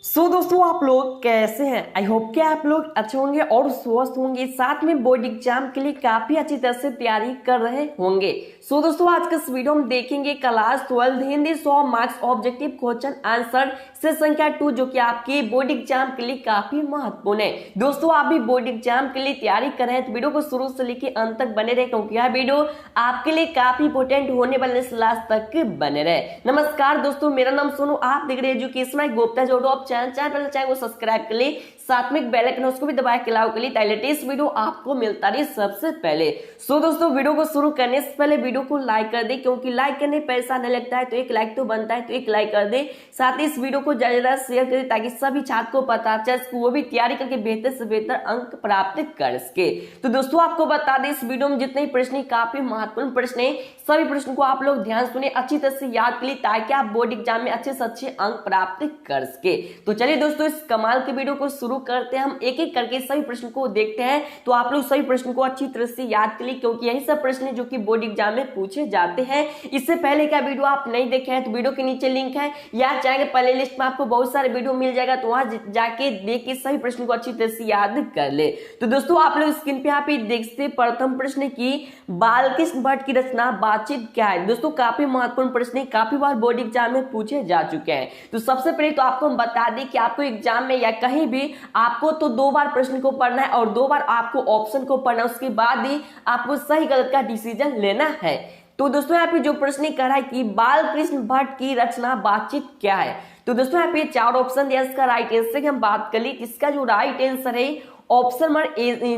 दोस्तों आप लोग कैसे हैं। आई होप कि आप लोग अच्छे होंगे और स्वस्थ होंगे, साथ में बोर्ड एग्जाम के लिए काफी अच्छी तरह से तैयारी कर रहे होंगे। दोस्तों आज के इस वीडियो में देखेंगे class 12 Hindi 100 marks objective question answer से संख्या 2 जो कि आपके बोर्ड एग्जाम के लिए काफी महत्वपूर्ण है। दोस्तों आप भी बोर्ड एग्जाम के लिए तैयारी कर रहे हैं तो वीडियो को शुरू से लेकर अंत तक बने रहे, क्योंकि यह वीडियो आपके लिए काफी इंपोर्टेंट होने वाले, लास्ट तक बने रहे। नमस्कार दोस्तों, मेरा नाम सोनू, आप देख रहे हैं एजुकेशन गुप्ता जो चैनल को सब्सक्राइब कर ले, साथ में बेल आइकन उसको भी दबाए के लाओ के लिए ताकि लेटेस्ट वीडियो आपको मिलता रहे सबसे पहले। दोस्तों वीडियो को शुरू करने से पहले वीडियो को लाइक कर दे, क्योंकि लाइक करने पैसा नहीं लगता है, तो एक लाइक तो बनता है, तो एक लाइक कर दे। साथ ही इस वीडियो को ज्यादा शेयर कर दे ताकि सभी छात्र को पता चल सके, वो भी तैयारी करके बेहतर से बेहतर अंक प्राप्त कर सके। तो दोस्तों आपको बता दें इस वीडियो में जितने प्रश्न काफी महत्वपूर्ण प्रश्न है, सभी प्रश्न को आप लोग ध्यान सुने, अच्छी तरह से याद कर लिए ताकि आप बोर्ड एग्जाम में अच्छे से अच्छे अंक प्राप्त कर सके। तो चलिए दोस्तों इस कमाल के वीडियो को शुरू करते हैं। हम एक एक करके सभी प्रश्न को देखते हैं, तो आप लोग सभी प्रश्न को अच्छी तरह से याद कर लिए, क्योंकि यही सब प्रश्न जो कि बोर्ड एग्जाम में पूछे जाते हैं। इससे पहले का वीडियो आप नहीं देखे हैं तो वीडियो के नीचे लिंक है, या चाहे प्ले लिस्ट में आपको बहुत सारे वीडियो मिल जाएगा, तो वहां जाके देख के सभी प्रश्न को अच्छी तरह से याद कर ले। तो दोस्तों आप लोग स्क्रीन पे यहाँ पे देखते प्रथम प्रश्न की बालकृष्ण भट्ट की रचना बातचीत क्या है। दोस्तों काफी महत्वपूर्ण प्रश्न है, काफी बार बोर्ड एग्जाम में पूछे जा चुके हैं। तो सबसे पहले तो आपको हम बता दें कि आपको एग्जाम में या कहीं भी आपको तो 2 बार प्रश्न को पढ़ना है और 2 बार आपको ऑप्शन को पढ़ना है, उसके बाद ही आपको सही गलत का डिसीजन लेना है। तो दोस्तों यहाँ पे जो प्रश्न कह रहा है कि बालकृष्ण भट्ट की रचना बातचीत क्या है, तो दोस्तों यहाँ पे 4 ऑप्शन दिया, इसका राइट आंसर की हम बात कर ली। इसका जो राइट आंसर है ऑप्शन नंबर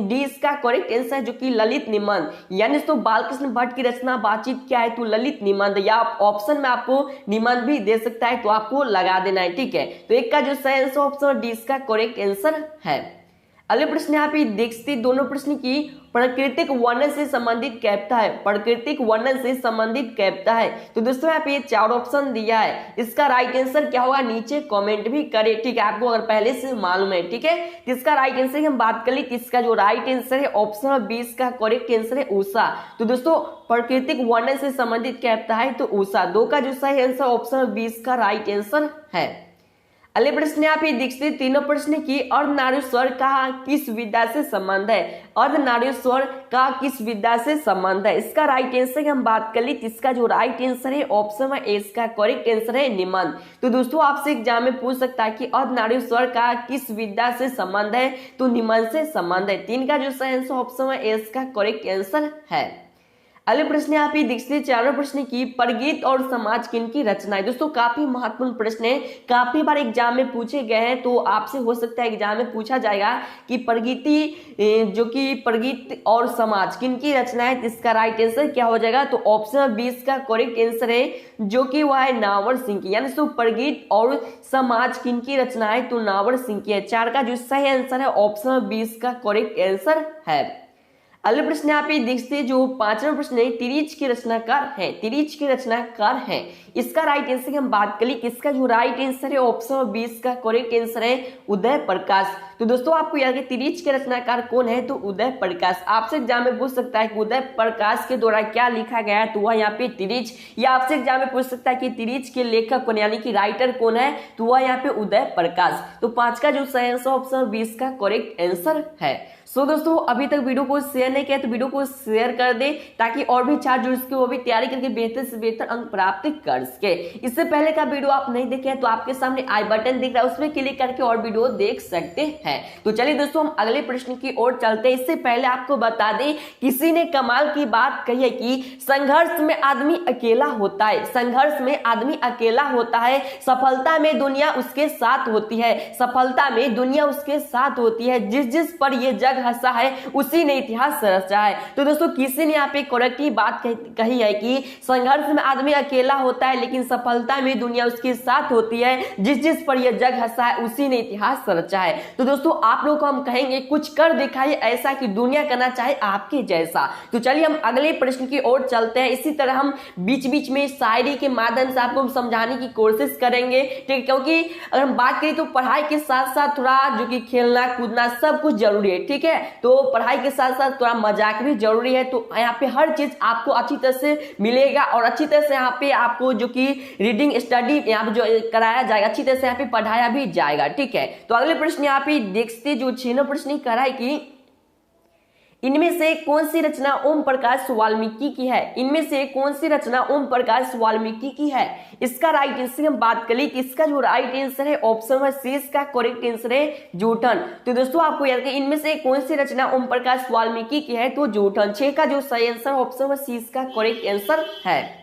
डी इसका करेक्ट आंसर है, जो कि ललित निबंध। यानी दोस्तों बालकृष्ण भट्ट की रचना बातचीत क्या है, तो ललित निबंध, या ऑप्शन में आपको निबंध भी दे सकता है, तो आपको लगा देना है, ठीक है। तो एक का जो सही आंसर ऑप्शन डी इसका करेक्ट आंसर है। अगले प्रश्न यहाँ पे देखते दोनों प्रश्न की प्राकृतिक वर्णन से संबंधित कविता है, प्राकृतिक वर्णन से संबंधित कविता है। तो दोस्तों यहाँ पे 4 ऑप्शन दिया है, इसका राइट आंसर क्या होगा नीचे कमेंट भी करें, ठीक है, आपको अगर पहले से मालूम है, ठीक है। इसका राइट आंसर की हम बात कर ली, इसका जो राइट आंसर है ऑप्शन 20 का करेक्ट आंसर है उषा। तो दोस्तों प्राकृतिक वर्णन से संबंधित कविता है तो उषा। 2 का जो सही आंसर ऑप्शन 20 का राइट आंसर है। अगले प्रश्न यहाँ पे देखते तीनों प्रश्न की अर्धनारीश्वर का किस विद्या से संबंध है, अर्धनारीश्वर का किस विद्या से संबंध है। इसका राइट आंसर की हम बात कर ली, इसका जो राइट आंसर है ऑप्शन में ए इसका करेक्ट आंसर है निबंध। तो दोस्तों आपसे एग्जाम में पूछ सकता है कि अर्धनारीश्वर का किस विद्या से संबंध है, तो निबंध से संबंध है। 3 का जो सही आंसर ऑप्शन में ए इसका करेक्ट आंसर है। अगले प्रश्न यहाँ पे देखते 4 प्रश्न की परगीत और समाज किनकी रचना है। दोस्तों काफी महत्वपूर्ण प्रश्न है, काफी बार एग्जाम में पूछे गए हैं, तो आपसे हो सकता है एग्जाम में पूछा जाएगा कि परगीती जो कि परगीत और समाज किनकी रचना है। इसका राइट आंसर क्या हो जाएगा, तो ऑप्शन 20 का करेक्ट आंसर है, जो कि वह है नावर सिंह की। यानी तो परगीत और समाज किनकी रचना है, तो नावर सिंह की है। 4 का जो सही आंसर है ऑप्शन 20 का करेक्ट आंसर है। अगले प्रश्न यहाँ पे देखते जो 5वां प्रश्न है, तिरीच की रचनाकार है, तिरीच की रचनाकार है। इसका राइट आंसर की हम बात कर ली, इसका जो राइट आंसर है ऑप्शन 20 का करेक्ट आंसर है उदय प्रकाश। तो दोस्तों आपको याद है तिरीच के रचनाकार कौन है, तो उदय प्रकाश। आपसे एग्जाम में पूछ सकता है कि उदय प्रकाश के द्वारा क्या लिखा गया है, तो वह यहाँ पे तिरीच। या आपसे एग्जाम में पूछ सकता है कि तिरीच के लेखक कौन यानी कि राइटर कौन है, तो वह यहाँ पे उदय प्रकाश। तो 5 का जो सही आंसर ऑप्शन 20 का करेक्ट आंसर है। दोस्तों अभी तक वीडियो को शेयर नहीं किया तो वीडियो को शेयर कर दे, ताकि और भी छात्र जुड़ सके, वो भी तैयारी करके बेहतर से बेहतर अंक प्राप्त कर सके। इससे पहले का वीडियो आप नहीं देखे हैं तो आपके सामने आई बटन दिख रहा है, उसमें क्लिक करके और वीडियो देख सकते हैं। तो चलिए दोस्तों हम अगले प्रश्न की ओर चलते हैं। इससे पहले आपको बता दें, किसी ने कमाल की बात कही है कि संघर्ष में आदमी अकेला होता है, संघर्ष में आदमी अकेला होता है, सफलता में दुनिया उसके साथ होती है, सफलता में दुनिया उसके साथ होती है, जिस जिस पर ये जग हंसा है उसी ने इतिहास रचा है। तो दोस्तों किसी ने यहाँ पे करेक्ट बात कही है कि संघर्ष में आदमी अकेला होता है, लेकिन सफलता में दुनिया उसके साथ होती है, जिस जिस पर यह जग हंसा है उसी ने इतिहास रचा है। तो दोस्तों आप लोग को हम कहेंगे कुछ कर दिखाइए ऐसा कि दुनिया करना चाहे आपके जैसा। तो चलिए हम अगले प्रश्न की ओर चलते हैं। इसी तरह हम बीच बीच में शायरी के माध्यम से आपको समझाने की कोशिश करेंगे, ठीक है, क्योंकि अगर हम बात करें तो पढ़ाई के साथ साथ थोड़ा जो कि खेलना कूदना सब कुछ जरूरी है, ठीक है। तो पढ़ाई के साथ साथ थोड़ा मजाक भी जरूरी है। तो यहाँ पे हर चीज आपको अच्छी तरह से मिलेगा और अच्छी तरह से यहाँ पे आपको जो कि रीडिंग स्टडी यहाँ पे जो कराया जाएगा, अच्छी तरह से यहाँ पे पढ़ाया भी जाएगा, ठीक है। तो अगले प्रश्न यहाँ पे देखते जो 6 प्रश्न कह रहा है कि इनमें से कौन सी रचना ओम प्रकाश वाल्मीकि की है। इनमें से कौन सी रचना ओम प्रकाश वाल्मीकि की है। इसका राइट आंसर हम बात करें कि इसका जो राइट आंसर है ऑप्शन नंबर सी, इसका करेक्ट आंसर है जूठन। तो दोस्तों आपको याद रखिए इनमें से कौन सी रचना ओम प्रकाश वाल्मीकि की है, तो जूठन। 6 का जो सही आंसर ऑप्शन नंबर सी, इसका करेक्ट आंसर है।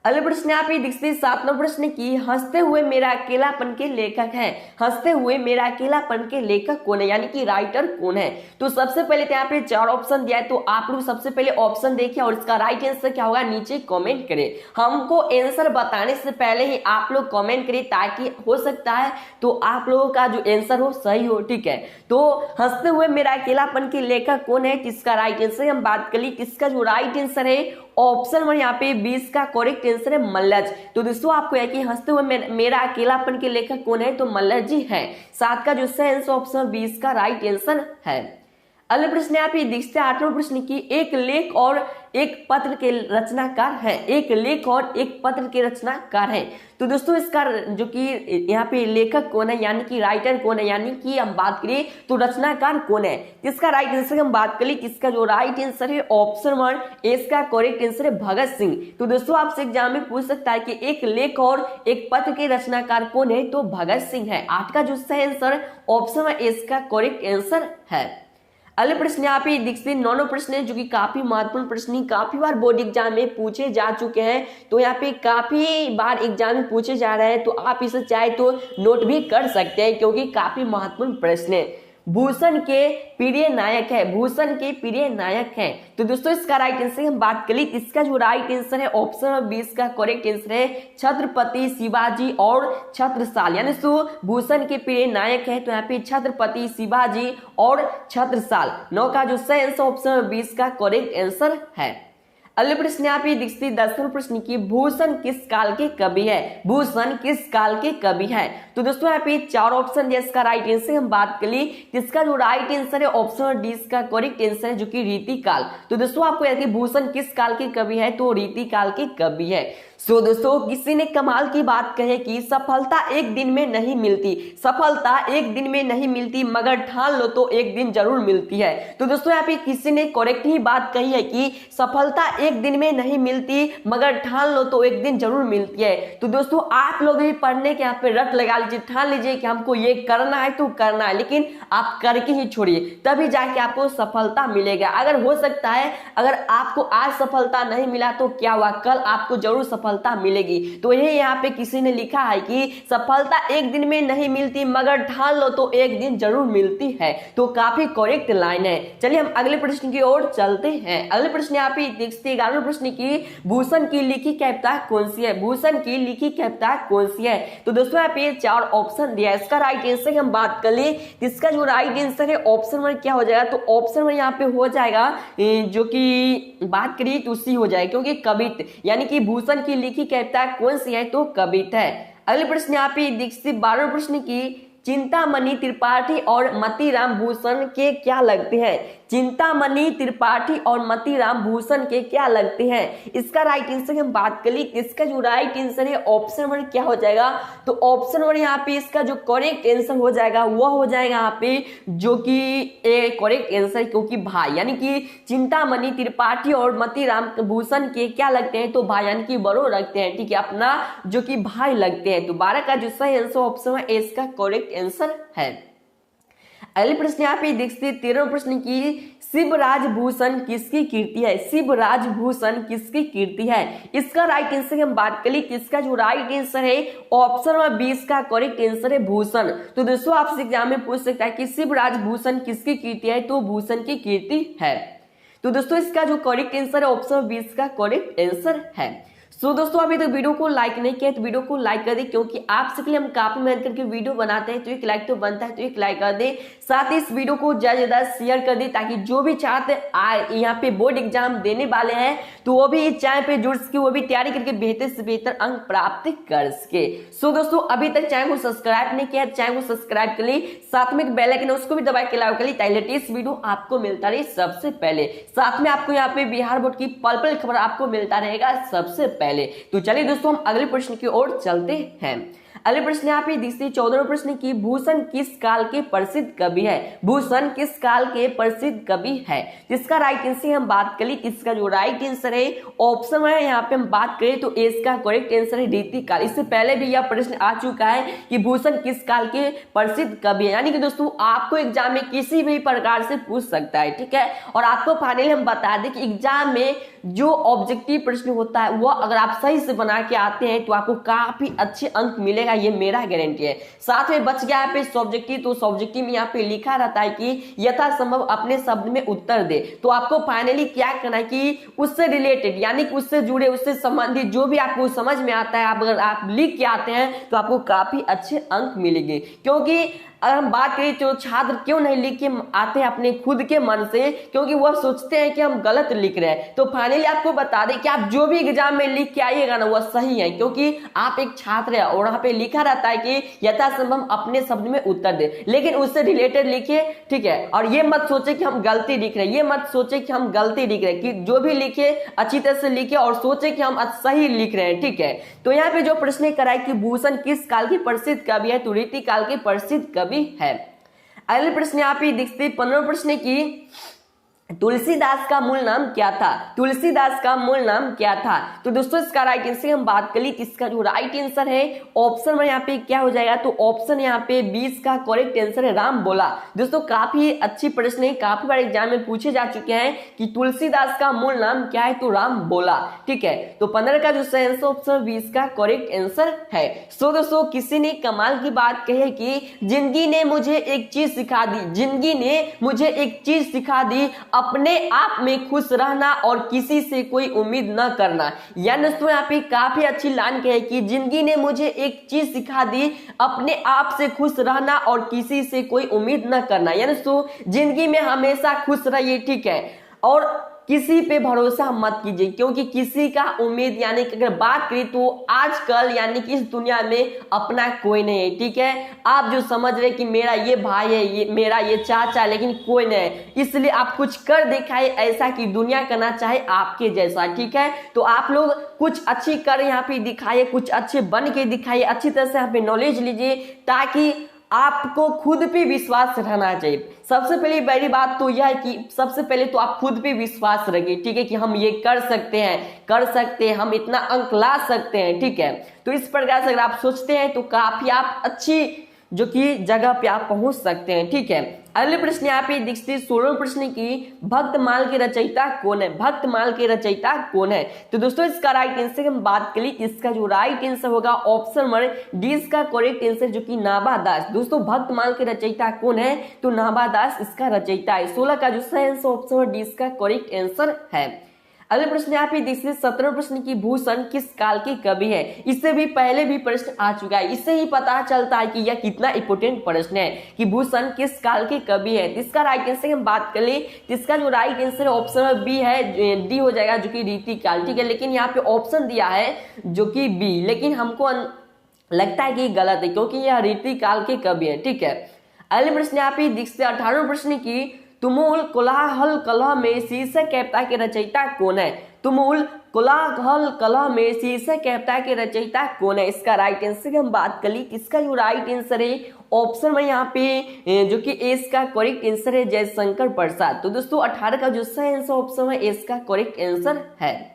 अगले प्रश्न आप देखते हैं 7 प्रश्न की हंसते हुए मेरा अकेलापन के लेखक है। हंसते हुए मेरा अकेलापन के लेखक कौन है, यानी कि राइटर कौन है। तो सबसे पहले यहाँ पे 4 ऑप्शन दिया है, तो आप लोग सबसे पहले ऑप्शन देखिए और इसका राइट आंसर क्या होगा नीचे कमेंट करें। हमको आंसर बताने से पहले ही आप लोग कमेंट करें ताकि हो सकता है तो आप लोगों का जो आंसर हो सही हो, ठीक है। तो हंसते हुए मेरा अकेलापन के लेखक कौन है, किसका राइट आंसर हम बात कर ली, किसका जो राइट आंसर है ऑप्शन नंबर यहाँ पे 20 का करेक्ट आंसर है मल्लज। तो दोस्तों आपको है कि हंसते हुए मेरा अकेलापन के लेखक कौन है, तो मल्लज जी है। 7 का जो सही आंसर ऑप्शन 20 का राइट आंसर है। अगले प्रश्न आप ये देखते हैं 8वें प्रश्न की एक लेख और एक पत्र के रचनाकार है। एक लेख और एक पत्र के रचनाकार है। तो दोस्तों इसका जो कि यहाँ पे लेखक कौन है, यानी कि राइटर कौन है, यानी कि हम बात करें तो रचनाकार कौन है, किसका राइट आंसर हम बात करें, किसका जो राइट आंसर है ऑप्शन नंबर ए, इसका करेक्ट आंसर है भगत सिंह। तो दोस्तों आपसे एग्जाम में पूछ सकता है कि एक लेख और एक पत्र के रचनाकार कौन है, तो भगत सिंह है। 8 का जो सही आंसर ऑप्शन नंबर ए, इसका करेक्ट आंसर है। अगले प्रश्न यहाँ पे देखते हैं 9वां प्रश्न है जो कि काफी महत्वपूर्ण प्रश्न, काफी बार बोर्ड एग्जाम में पूछे जा चुके हैं। तो यहाँ पे काफी बार एग्जाम में पूछे जा रहे हैं, तो आप इसे चाहे तो नोट भी कर सकते हैं क्योंकि काफी महत्वपूर्ण प्रश्न है। भूषण के प्रिय नायक है, भूषण के प्रिय नायक है। तो दोस्तों इसका राइट आंसर हम बात करें, इसका जो राइट आंसर है ऑप्शन नंबर 20 का करेक्ट आंसर है छत्रपति शिवाजी और छत्रसाल, यानी तो भूषण के प्रिय नायक है तो यहाँ पे छत्रपति शिवाजी और छत्रसाल। 9 का जो सही आंसर ऑप्शन नंबर 20 का करेक्ट आंसर है। अगले प्रश्न यहाँ पे देखते 10वें प्रश्न की भूषण किस काल के कवि है। भूषण किस काल के कवि है। तो दोस्तों यहाँ पे 4 ऑप्शन है, इसका राइट आंसर हम बात कर ली, इसका जो राइट आंसर है ऑप्शन डी, इसका करेक्ट आंसर है जो कि रीति काल। तो दोस्तों आपको याद है भूषण किस काल के कवि है, तो रीति काल के कवि है। सो दोस्तों किसी ने कमाल की बात कही कि सफलता एक दिन में नहीं मिलती, सफलता एक दिन में नहीं मिलती मगर ठान लो तो एक दिन जरूर मिलती है। तो दोस्तों यहाँ पे किसी ने करेक्ट ही बात कही है कि सफलता एक दिन में नहीं मिलती मगर ठान लो तो एक दिन जरूर मिलती है। तो दोस्तों आप लोग भी पढ़ने के यहाँ पे रट लगा लीजिए, ठान लीजिए कि हमको ये करना है तो करना है, लेकिन आप करके ही छोड़िए तभी जाके आपको सफलता मिलेगा। अगर हो सकता है अगर आपको आज सफलता नहीं मिला तो क्या हुआ, कल आपको जरूर सफलता मिलेगी। तो ये यहाँ पे किसी ने लिखा है कि सफलता एक दिन में नहीं मिलती मगर ठान लो तो एक दिन जरूर मिलती है। तो काफी करेक्ट लाइन है। चलिए हम अगले प्रश्न की ओर चलते हैं। अगले प्रश्न यहाँ पे देखते हैं 11वें प्रश्न की भूषण की लिखी कविता कौन सी है। भूषण की लिखी कविता कौन सी है। तो दोस्तों यहाँ पे 4 ऑप्शन दिया है, इसका राइट आंसर हम बात कर ले, इसका जो राइट आंसर है ऑप्शन में क्या हो जाएगा, तो ऑप्शन में यहाँ पे हो जाएगा जो कि बात करिए तो उसी हो जाएगा क्योंकि कवित, यानी कि भूषण की लिखी कविता कौन सी है, तो कवित है। अगले प्रश्न यहाँ पे देखते 12वें प्रश्न की चिंतामणि त्रिपाठी और मतीराम भूषण के क्या लगते हैं। चिंतामणि त्रिपाठी और मतीराम भूषण के क्या लगते हैं। इसका राइट आंसर हम बात कर ली, इसका जो राइट आंसर है ऑप्शन नंबर क्या हो जाएगा, तो ऑप्शन नंबर यहाँ पे इसका जो करेक्ट आंसर हो जाएगा वह हो जाएगा यहाँ पे जो कि ए करेक्ट आंसर, क्योंकि भाई यानी कि चिंतामणि त्रिपाठी और मतीराम भूषण के क्या लगते हैं, तो भाई यानी कि बड़ो लगते हैं, ठीक है, अपना जो कि भाई लगते हैं। तो 12 का जो सही आंसर ऑप्शन है इसका करेक्ट आंसर है। अगले प्रश्न यहाँ पे देखते 13वें प्रश्न की शिवराज भूषण किसकी कीर्ति है। शिवराज भूषण किसकी कीर्ति है। इसका राइट आंसर हम बात कर ली, इसका जो राइट आंसर है ऑप्शन नंबर 20 का करेक्ट आंसर है भूषण। तो दोस्तों आपसे एग्जाम में पूछ सकता है कि शिवराज भूषण किसकी कीर्ति है, तो भूषण की कीर्ति है। तो दोस्तों इसका जो करेक्ट आंसर है ऑप्शन 20 का करेक्ट आंसर है। सो दोस्तों अभी तक वीडियो को लाइक नहीं किया तो वीडियो को लाइक कर दे, क्योंकि आपसे के लिए हम काफी मेहनत करके वीडियो बनाते हैं, तो एक लाइक तो बनता है, तो एक लाइक कर दे। साथ ही इस वीडियो को ज्यादा ज्यादा शेयर कर दे, ताकि जो भी छात्र यहाँ पे बोर्ड एग्जाम देने वाले हैं तो वो भी इस चैनल पे जुड़ सके, वो भी तैयारी करके बेहतर से बेहतर अंक प्राप्त कर सके। सो दोस्तों अभी तक चैनल को सब्सक्राइब नहीं किया, चैनल को सब्सक्राइब कर ली, साथ में एक बेल आइकन है उसको भी दबा के लाइक कर ली, ताकि लेटेस्ट वीडियो आपको मिलता रहे सबसे पहले। साथ में आपको यहाँ पे बिहार बोर्ड की पल पल खबर आपको मिलता रहेगा सबसे पहले। तो चलिए दोस्तों हम अगले प्रश्न की ओर चलते हैं। अगले प्रश्न यहाँ पे दिखती 14वें प्रश्न की भूषण किस काल के प्रसिद्ध कवि है? भूषण किस काल के प्रसिद्ध कवि है? जिसका राइट आंसर हम बात करें, इसका जो राइट आंसर है ऑप्शन है यहाँ पे हम बात करें तो इसका करेक्ट आंसर है रीतिकाल। इससे पहले भी यह प्रश्न आ चुका है कि भूषण किस काल के प्रसिद्ध कवि है, यानी कि दोस्तों आपको एग्जाम में किसी भी प्रकार से पूछ सकता है, ठीक है। और आपको फाइनली हम बता दें कि एग्जाम में जो ऑब्जेक्टिव प्रश्न होता है वह अगर आप सही से बना के आते हैं तो आपको काफी अच्छे अंक मिलेगा, ये मेरा गारंटी है। साथ में बच गया पे सब्जेक्टिव, तो सब्जेक्टिव में यहाँ पे लिखा रहता है कि यथासंभव अपने शब्द में उत्तर दे। तो आपको फाइनली क्या करना है कि उससे रिलेटेड यानी कि उससे जुड़े उससे संबंधित जो भी आपको समझ में आता है, अगर आप लिख के आते हैं तो आपको काफी अच्छे अंक मिलेंगे। क्योंकि अगर हम बात करें तो छात्र क्यों नहीं लिख के आते हैं अपने खुद के मन से, क्योंकि वह सोचते हैं कि हम गलत लिख रहे हैं। तो फाइनली आपको बता दें कि आप जो भी एग्जाम में लिख के आइएगा ना वह सही है, क्योंकि आप एक छात्र है और वहां पे लिखा रहता है कि यथासंभव अपने शब्द में उत्तर दे, लेकिन उससे रिलेटेड लिखिए, ठीक है। और ये मत सोचे कि हम गलती लिख रहे हैं, ये मत सोचे कि हम गलती लिख रहे हैं, कि जो भी लिखे अच्छी तरह से लिखे और सोचे कि हम सही लिख रहे हैं, ठीक है। तो यहाँ पे जो प्रश्न कराए कि भूषण किस काल की प्रसिद्ध कवि है, तो रीतिकाल के प्रसिद्ध कवि है। अगले प्रश्न यहाँ पे दिखते 15वें प्रश्न की तुलसीदास का मूल नाम क्या था? तुलसीदास का मूल नाम क्या था? तो दोस्तों इसका राइट आंसर हम बात कर ली, इसका जो राइट आंसर है ऑप्शन में यहाँ पे क्या हो जाएगा, तो ऑप्शन यहाँ पे 20 का करेक्ट आंसर है राम बोला। दोस्तों काफी अच्छी प्रश्न है, काफी बार एग्जाम में पूछे जा चुके हैं कि तुलसीदास का मूल नाम क्या है, तो राम बोला, ठीक है। तो 15 का जो सही आंसर ऑप्शन 20 का करेक्ट आंसर है। सो दोस्तों किसी ने कमाल की बात कही है कि जिंदगी ने मुझे एक चीज सिखा दी, जिंदगी ने मुझे एक चीज सिखा दी, अपने आप में खुश रहना और किसी से कोई उम्मीद न करना। यानी दोस्तों यहाँ पे काफी अच्छी लाइन है कि जिंदगी ने मुझे एक चीज सिखा दी, अपने आप से खुश रहना और किसी से कोई उम्मीद न करना। यानी दोस्तों जिंदगी में हमेशा खुश रहिए, ठीक है, और किसी पे भरोसा मत कीजिए, क्योंकि किसी का उम्मीद यानी कि अगर बात करें तो आजकल यानी कि इस दुनिया में अपना कोई नहीं है, ठीक है। आप जो समझ रहे कि मेरा ये भाई है, ये मेरा ये चाचा है, लेकिन कोई नहीं है, इसलिए आप कुछ कर दिखाए ऐसा कि दुनिया करना चाहे आपके जैसा, ठीक है। तो आप लोग कुछ अच्छी कर यहाँ पे दिखाइए, कुछ अच्छे बन के दिखाइए, अच्छी तरह से यहाँ पे नॉलेज लीजिए, ताकि आपको खुद पे विश्वास रहना चाहिए। सबसे पहली बड़ी बात तो यह है कि सबसे पहले तो आप खुद पे विश्वास रखिए, ठीक है, कि हम ये कर सकते हैं, हम इतना अंक ला सकते हैं, ठीक है। तो इस प्रकार से अगर आप सोचते हैं तो काफी आप अच्छी जो कि जगह पे आप पहुंच सकते हैं, ठीक है। अगले प्रश्न यहाँ पे दिखती 16वें प्रश्न की भक्तमाल के रचयिता कौन है? भक्तमाल के रचयिता कौन है? तो दोस्तों इसका राइट आंसर हम बात करें, इसका जो राइट आंसर होगा ऑप्शन नंबर डी इसका करेक्ट आंसर जो कि नाभादास। दोस्तों भक्तमाल के रचयिता कौन है? तो नाभादास इसका रचयिता है। 16 का जो सही आंसर ऑप्शन डी इसका करेक्ट आंसर है। अगले प्रश्न यहाँ पे देखिए 17वें प्रश्न की भूषण किस काल के कवि है? इससे भी पहले भी प्रश्न आ चुका है, इससे ही पता चलता है कि यह कितना इंपोर्टेंट प्रश्न है कि भूषण किस काल के कवि है। इसका राइट आंसर हम बात कर ले, इसका जो राइट आंसर ऑप्शन बी है, डी हो जाएगा जो कि रीतिकाल, ठीक है। लेकिन यहाँ पे ऑप्शन दिया है जो कि बी, लेकिन हमको लगता है कि गलत है, क्योंकि यह रीतिकाल के कवि है, ठीक है। अगले प्रश्न यहाँ पे देखते 18वें प्रश्न की तुमुल कोलाहल कलह में शीर्षक कविता के रचयिता कौन है? तुमुल कोलाहल कलह में शीर्षक कविता के रचयिता कौन है? इसका राइट आंसर हम बात कर ली, इसका जो राइट आंसर है ऑप्शन में यहाँ पे जो कि एस का करेक्ट आंसर है जयशंकर प्रसाद। तो दोस्तों 18 का जो सही आंसर ऑप्शन है एस का करेक्ट आंसर है।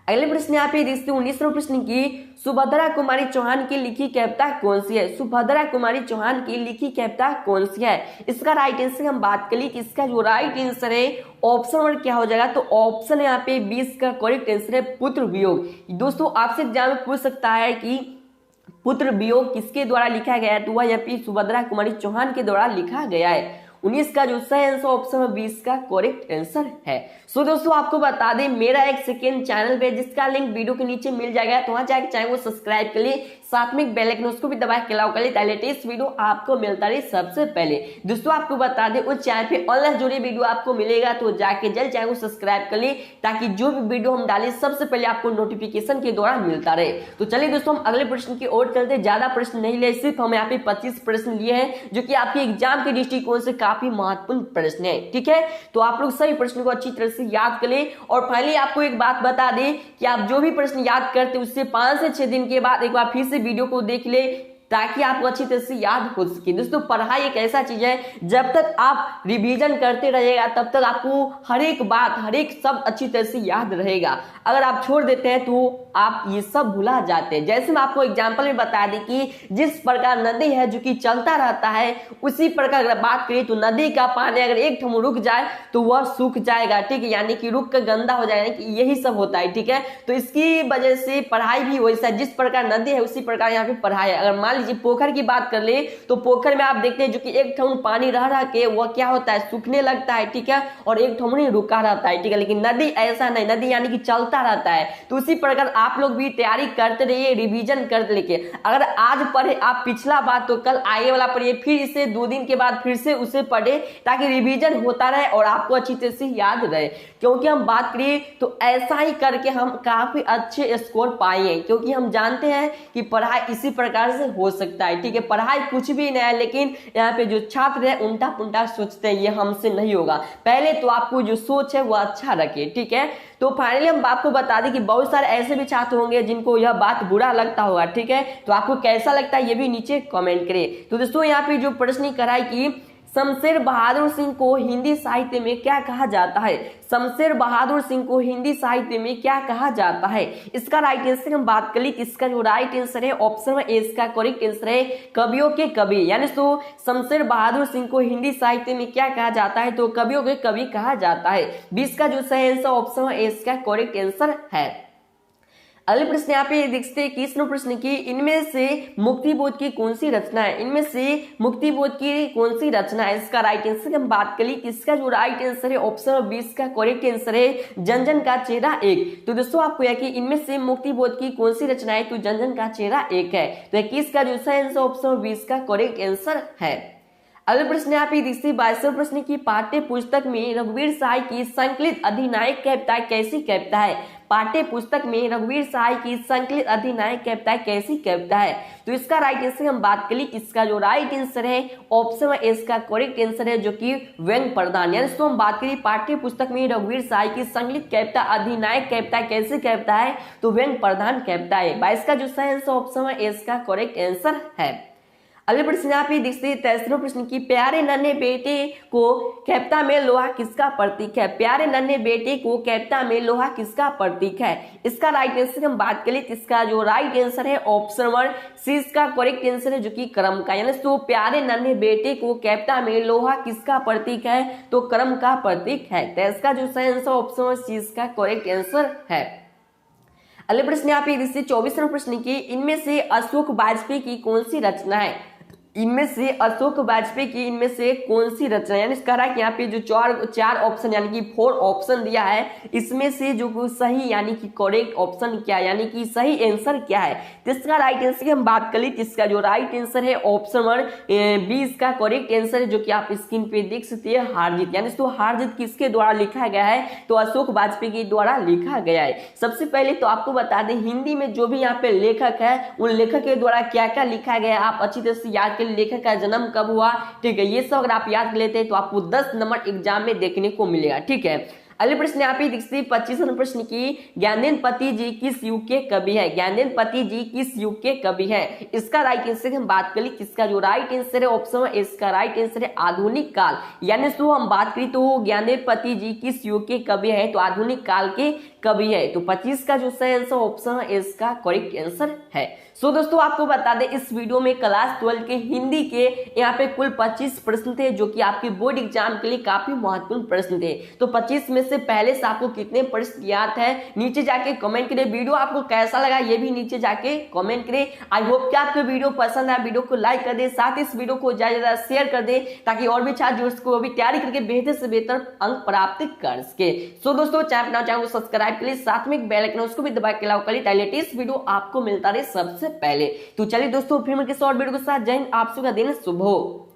अगले प्रश्न यहाँ पे देखते 19वें प्रश्न की सुभद्रा कुमारी चौहान की लिखी कविता कौन सी है? सुभद्रा कुमारी चौहान की लिखी कविता कौन सी है? इसका राइट आंसर हम बात कर ली, इसका जो राइट आंसर है ऑप्शन नंबर क्या हो जाएगा, तो ऑप्शन यहाँ पे 20 का करेक्ट आंसर है पुत्र वियोग। दोस्तों आपसे एग्जाम में पूछ सकता है कि पुत्र वियोग किसके द्वारा लिखा गया है, तो वह यहाँ पे सुभद्रा कुमारी चौहान के द्वारा लिखा गया है। 19 का जो सही आंसर ऑप्शन 20 का करेक्ट आंसर है। सो दोस्तों आपको बता दें मेरा एक सेकेंड चैनल पे जिसका लिंक वीडियो के नीचे मिल जाएगा, तो वहां जाकर चैनल को सब्सक्राइब कर लिए, साथ में बेल आइकन उसको भी दबा के अलाउ कर लिए ताकि लेटेस्ट वीडियो आपको मिलता रहे सबसे पहले। दोस्तों आपको बता दें उस चैनल पे ऑनलाइन जुड़े वीडियो आपको मिलेगा, तो जाके जल्द चैनल को सब्सक्राइब कर लिए ताकि जो भी वीडियो हम डालें सबसे पहले आपको नोटिफिकेशन के द्वारा मिलता रहे। तो चलिए दोस्तों हम अगले प्रश्न की ओर चलते हैं। ज्यादा प्रश्न नहीं ले, सिर्फ हम यहाँ पे 25 प्रश्न लिए हैं जो कि आपके एग्जाम के दृष्टिकोण से काफी महत्वपूर्ण प्रश्न है। ठीक है, तो आप लोग सभी प्रश्नों को अच्छी तरह से याद कर ले। और फाइनली आपको एक बात बता दें कि आप जो भी प्रश्न याद करते हैं उससे 5 से 6 दिन के बाद एक बार फिर से वीडियो को देख ले ताकि आपको अच्छी तरह से याद हो सके। दोस्तों पढ़ाई एक ऐसा चीज है, जब तक आप रिवीजन करते रहिएगा तब तक आपको हर एक बात हर एक शब्द अच्छी तरह से याद रहेगा। अगर आप छोड़ देते हैं तो आप ये सब भुला जाते हैं। जैसे मैं आपको एग्जांपल में बता दें कि जिस प्रकार नदी है जो कि चलता रहता है, उसी प्रकार अगर बात करें तो नदी का पानी अगर एक ठम रुक जाए तो वह सूख जाएगा। ठीक है, यानी कि रुक कर गंदा हो जाएगा, कि यही सब होता है। ठीक है, तो इसकी वजह से पढ़ाई भी वैसा है, जिस प्रकार नदी है उसी प्रकार यहाँ पे पढ़ाई है। अगर मान लीजिए पोखर की बात कर ले तो पोखर में आप देखते हैं जो कि एक ठम पानी रह रहा के वह क्या होता है, सूखने लगता है। ठीक है, और एक ठम रुका रहता है। ठीक है, लेकिन नदी ऐसा नहीं, नदी यानी कि चलता रहता है। तो उसी प्रकार आप लोग भी तैयारी करते रहिए, रिवीजन करते लेके। अगर आज पढ़े आप पिछला बात तो कल आगे वाला पढ़िए, फिर इसे 2 दिन के बाद फिर से उसे पढ़े ताकि रिवीजन होता रहे और आपको अच्छी तरह से याद रहे। क्योंकि हम बात करिए तो ऐसा ही करके हम काफी अच्छे स्कोर पाएंगे, क्योंकि हम जानते हैं कि पढ़ाई इसी प्रकार से हो सकता है। ठीक है, पढ़ाई कुछ भी नहीं है, लेकिन यहाँ पे जो छात्र है उल्टा पुल्टा सोचते हैं, ये हमसे नहीं होगा। पहले तो आपको जो सोच है वो अच्छा रखे। ठीक है, तो फाइनली हम आपको बता दें कि बहुत सारे ऐसे भी छात्र होंगे जिनको यह बात बुरा लगता होगा। ठीक है, तो आपको कैसा लगता है ये भी नीचे कमेंट करें। तो दोस्तों यहाँ पे जो प्रश्न कराई कि शमशेर बहादुर सिंह को हिंदी साहित्य में क्या कहा जाता है, शमशेर बहादुर सिंह को हिंदी साहित्य में क्या कहा जाता है। इसका राइट आंसर हम बात कर ली, इसका जो राइट आंसर है ऑप्शन ए, इसका करेक्ट आंसर है कवियों के कवि। यानी तो शमशेर बहादुर सिंह को हिंदी साहित्य में क्या कहा जाता है, तो कवियों के कवि कहा जाता है। 20 का जो सही आंसर ऑप्शन ए, इसका करेक्ट आंसर है। अगले प्रश्न यहाँ पे देखते हैं 21वां प्रश्न की इनमें से मुक्तिबोध की कौन सी रचना है, इनमें से मुक्तिबोध की कौन सी रचना है। इसका राइट आंसर हम बात कर ली, इसका जो राइट आंसर है ऑप्शन 20 का करेक्ट आंसर है जन जन का चेहरा एक। तो दोस्तों आपको यह कि इनमें से मुक्तिबोध की कौन सी रचना है, तो जन जन का चेहरा एक है। तो 21 का जो सही आंसर ऑप्शन 20 का करेक्ट आंसर है। अगले प्रश्न यहाँ पे देखते 22वें प्रश्न की पाठ्य पुस्तक में रघुवीर सहाय की संकलित अधिनायक कविताएं कैसी कविता है। पाठ्य पुस्तक में रघुवीर सहाय की संकलित अधिनायक कविताएं कैसी कविता है। तो इसका राइट आंसर हम बात कर ली, इसका जो राइट आंसर है ऑप्शन ए, इसका करेक्ट आंसर है जो कि व्यंग प्रधान। यानी तो हम बात करें पाठ्य पुस्तक में रघुवीर सहाय की संकलित कविता अधिनायक कविता कैसी कविता है, तो व्यंग प्रधान कविता है। 22 का जो सही आंसर ऑप्शन ए, इसका करेक्ट आंसर है। अगले प्रश्न यहाँ पे देखते 23वें प्रश्न की प्यारे नन्हे बेटे को कविता में लोहा किसका प्रतीक है। प्यारे नन्हे बेटे को कविता में लोहा किसका प्रतीक है। इसका राइट आंसर हम बात करें, इसका जो राइट आंसर है ऑप्शन 1 सी, इसका करेक्ट आंसर है जो कि क्रम का। यानी तो प्यारे नन्हे बेटे को कविता में लोहा किसका प्रतीक है, तो क्रम का प्रतीक है। तो इसका जो सही आंसर ऑप्शन सी, इसका करेक्ट आंसर है। अगले प्रश्न यहाँ पे 24वें प्रश्न की इनमें से अशोक वाजपेयी की कौन सी रचना है। इनमें से अशोक वाजपेयी की इनमें से कौन सी रचना, यानी इसका यहाँ पे जो चार ऑप्शन यानी कि 4 ऑप्शन दिया है, इसमें से जो सही यानी कि करेक्ट ऑप्शन क्या है, यानी कि सही आंसर क्या है। तो इसका राइट आंसर की हम बात कर ली, इसका जो राइट आंसर है ऑप्शन 1 बी, इसका करेक्ट आंसर है जो कि आप स्क्रीन पे देख सकते हैं हारजीत। यानी तो हारजीत किसके द्वारा लिखा गया है, तो अशोक वाजपेयी के द्वारा लिखा गया है। सबसे पहले तो आपको बता दें हिंदी में जो भी यहाँ पे लेखक है उन लेखक के द्वारा क्या क्या लिखा गया आप अच्छी तरह से याद लेखक का जन्म कब हुआ। ठीक है, ये सब अगर आप याद कर लेते हैं तो आपको 10 नंबर एग्जाम में देखने को मिलेगा। ठीक है, अगले प्रश्न यहाँ पे देखते 25वें प्रश्न की ज्ञानेंद्र पति जी किस युग के कवि है। ज्ञानेंद्र पति जी किस युग के कवि है। इसका राइट आंसर हम बात करें, इसका जो राइट आंसर है ऑप्शन 1, इसका राइट आंसर है आधुनिक काल। यानी तो हम बात करें तो ज्ञानेंद्र पति जी किस युग के कवि है, तो आधुनिक काल के कभी है। तो 25 का जो सही आंसर ऑप्शन है इसका करेक्ट आंसर है। सो दोस्तों आपको बता दें इस वीडियो में क्लास 12 के हिंदी के यहाँ पे कुल 25 प्रश्न थे जो कि आपके बोर्ड एग्जाम के लिए काफी महत्वपूर्ण प्रश्न थे। तो 25 में से पहले से आपको कितने प्रश्न याद है नीचे जाके कमेंट करें। वीडियो आपको कैसा लगा ये भी नीचे जाके कमेंट करें। आई होप कि आपको वीडियो पसंद आया, वीडियो को लाइक कर दे, साथ ही इस वीडियो को ज्यादा शेयर कर दे ताकि और भी छात्र जो इसको अभी तैयारी करके बेहतर से बेहतर अंक प्राप्त कर सके। सो दोस्तों चैनल को सब्सक्राइब कर लिए, साथ में एक बेल आइकन उसको भी दबा के अलाउ कर लिए लेटेस्ट वीडियो आपको मिलता रहे सबसे पहले। तो चलिए दोस्तों फिर मिलकर शॉर्ट वीडियो के साथ। जय हिंद, आप सबका दिन शुभ हो।